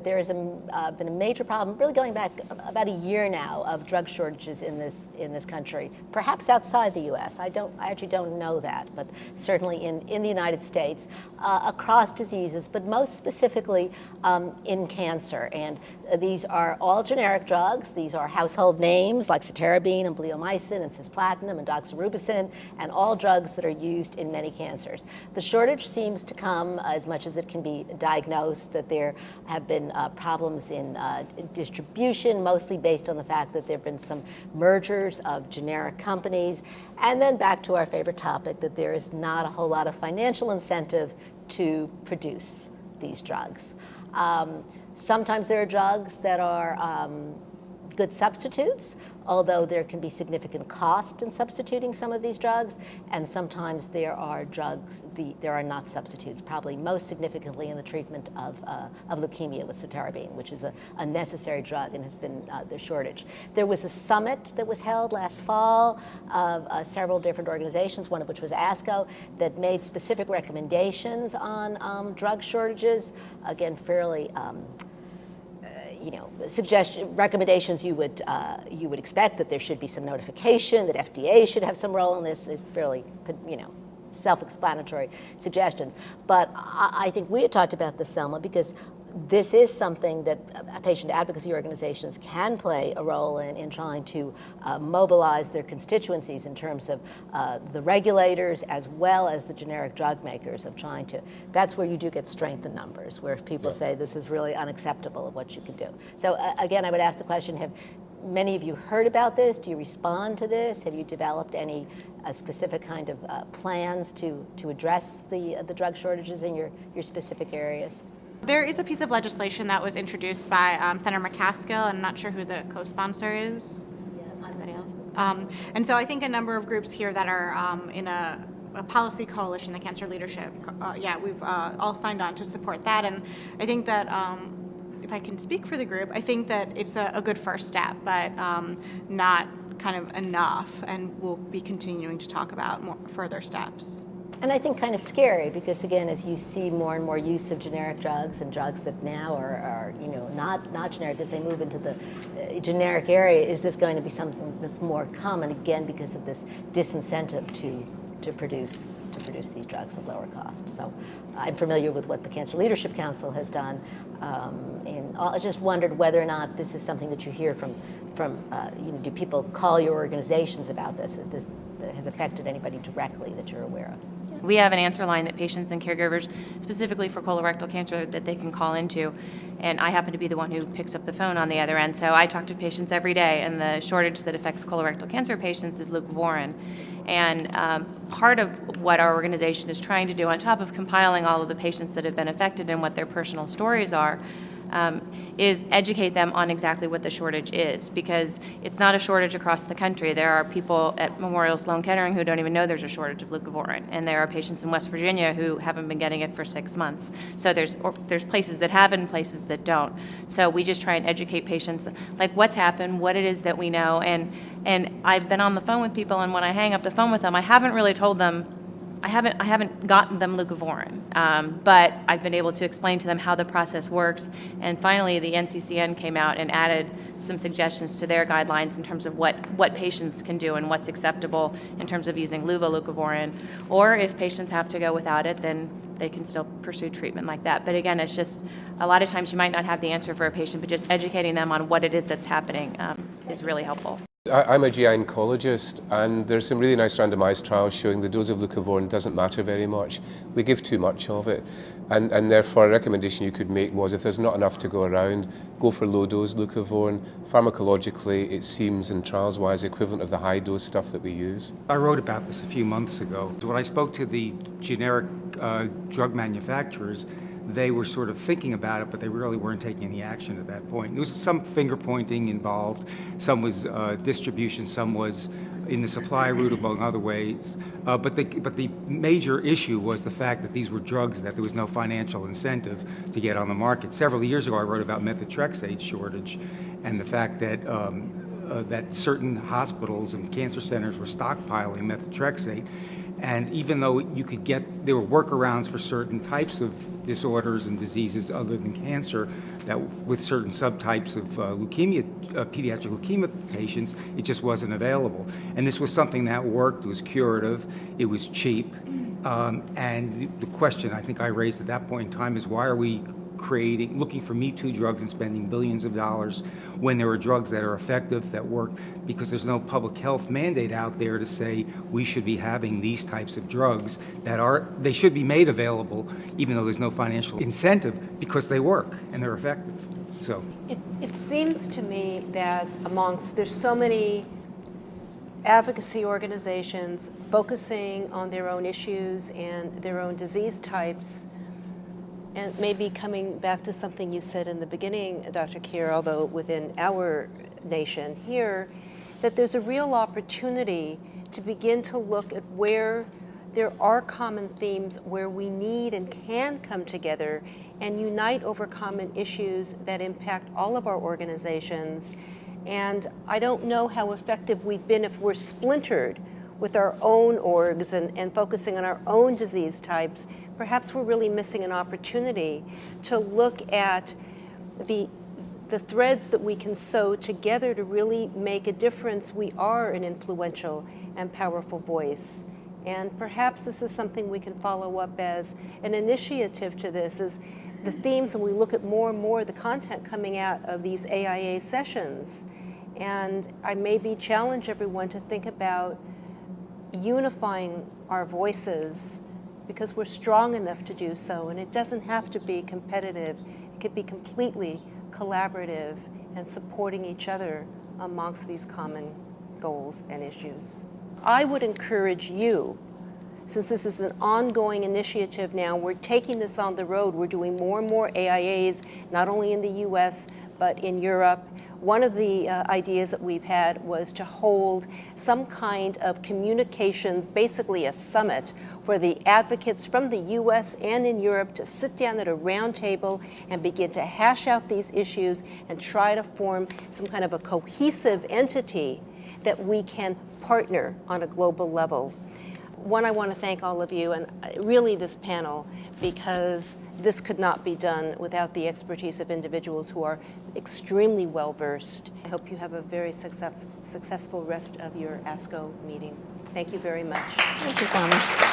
that there has been a major problem, really going back about a year now, of drug shortages in this country, perhaps outside the U.S. I actually don't know that, but certainly in the United States, across diseases, but most specifically in cancer. And these are all generic drugs. These are household names like cytarabine and bleomycin and cisplatin and doxorubicin, and all drugs that are used in many cancers. The shortage seems to come as much as it can be diagnosed, that there have been problems in distribution, mostly based on the fact that there have been some mergers of generic companies. And then back to our favorite topic, that there is not a whole lot of financial incentive to produce these drugs. Sometimes there are drugs that are good substitutes, although there can be significant cost in substituting some of these drugs, and sometimes there are drugs, there are not substitutes, probably most significantly in the treatment of leukemia with cytarabine, which is a necessary drug and has been the shortage. There was a summit that was held last fall of several different organizations, one of which was ASCO, that made specific recommendations on drug shortages, again, fairly recommendations you would expect, that there should be some notification, that FDA should have some role in this, is fairly, self-explanatory suggestions. But I think we had talked about this, Selma, because this is something that patient advocacy organizations can play a role in trying to mobilize their constituencies in terms of the regulators as well as the generic drug makers, of trying to, that's where you do get strength in numbers, where if people say this is really unacceptable of what you can do. So again, I would ask the question, have many of you heard about this? Do you respond to this? Have you developed any specific kind of plans to address the drug shortages in your specific areas? There is a piece of legislation that was introduced by Senator McCaskill. I'm not sure who the co-sponsor is. Yeah, anybody else? And so I think a number of groups here that are in a policy coalition, the Cancer Leadership, we've all signed on to support that. And I think that if I can speak for the group, I think that it's a good first step, but not kind of enough. And we'll be continuing to talk about more further steps. And I think kind of scary, because again, as you see more and more use of generic drugs and drugs that now are not generic, as they move into the generic area, is this going to be something that's more common, again, because of this disincentive to produce these drugs at lower cost? So I'm familiar with what the Cancer Leadership Council has done, and I just wondered whether or not this is something that you hear from do people call your organizations about this? Is this that has affected anybody directly that you're aware of? We have an answer line that patients and caregivers, specifically for colorectal cancer, that they can call into. And I happen to be the one who picks up the phone on the other end. So I talk to patients every day, and the shortage that affects colorectal cancer patients is leucovorin. And part of what our organization is trying to do, on top of compiling all of the patients that have been affected and what their personal stories are, is educate them on exactly what the shortage is, because it's not a shortage across the country. There are people at Memorial Sloan Kettering who don't even know there's a shortage of leucovorin, and there are patients in West Virginia who haven't been getting it for 6 months. So there's places that have it and places that don't. So we just try and educate patients, like what's happened, what it is that we know, and I've been on the phone with people, and when I hang up the phone with them, I haven't really told them, I haven't gotten them leucovorin, but I've been able to explain to them how the process works. And finally, the NCCN came out and added some suggestions to their guidelines in terms of what patients can do and what's acceptable in terms of using leucovorin. Or if patients have to go without it, then they can still pursue treatment like that. But again, it's just a lot of times you might not have the answer for a patient, but just educating them on what it is that's happening is really helpful. I'm a GI oncologist, and there's some really nice randomized trials showing the dose of leucovorin doesn't matter very much. We give too much of it, and therefore a recommendation you could make was, if there's not enough to go around, go for low dose leucovorin. Pharmacologically, it seems, and trials-wise, equivalent of the high dose stuff that we use. I wrote about this a few months ago. When I spoke to the generic drug manufacturers, they were sort of thinking about it, but they really weren't taking any action at that point. There was some finger pointing involved. Some was distribution, some was in the supply route, among other ways. But the major issue was the fact that these were drugs that there was no financial incentive to get on the market. Several years ago, I wrote about methotrexate shortage and the fact that that certain hospitals and cancer centers were stockpiling methotrexate. And even though there were workarounds for certain types of disorders and diseases other than cancer, that with certain subtypes of leukemia, pediatric leukemia patients, it just wasn't available. And this was something that worked, it was curative, it was cheap. And the question I think I raised at that point in time is, why are we looking for Me Too drugs and spending billions of dollars when there are drugs that are effective, that work, because there's no public health mandate out there to say we should be having these types of drugs they should be made available even though there's no financial incentive, because they work and they're effective. So it seems to me that there's so many advocacy organizations focusing on their own issues and their own disease types. And maybe coming back to something you said in the beginning, Dr. Kerr, although within our nation here, that there's a real opportunity to begin to look at where there are common themes, where we need and can come together and unite over common issues that impact all of our organizations. And I don't know how effective we've been if we're splintered with our own orgs and focusing on our own disease types. Perhaps we're really missing an opportunity to look at the threads that we can sew together to really make a difference. We are an influential and powerful voice. And perhaps this is something we can follow up as an initiative to this, is the themes, and we look at more and more the content coming out of these AIA sessions. And I maybe challenge everyone to think about unifying our voices, because we're strong enough to do so, and it doesn't have to be competitive. It could be completely collaborative and supporting each other amongst these common goals and issues. I would encourage you, since this is an ongoing initiative now, we're taking this on the road, we're doing more and more AIAs, not only in the US, but in Europe. One of the ideas that we've had was to hold some kind of communications, basically a summit, for the advocates from the US and in Europe to sit down at a round table and begin to hash out these issues and try to form some kind of a cohesive entity that we can partner on a global level. One, I want to thank all of you, and really this panel, because this could not be done without the expertise of individuals who are extremely well-versed. I hope you have a very successful rest of your ASCO meeting. Thank you very much. Thank you, Selma.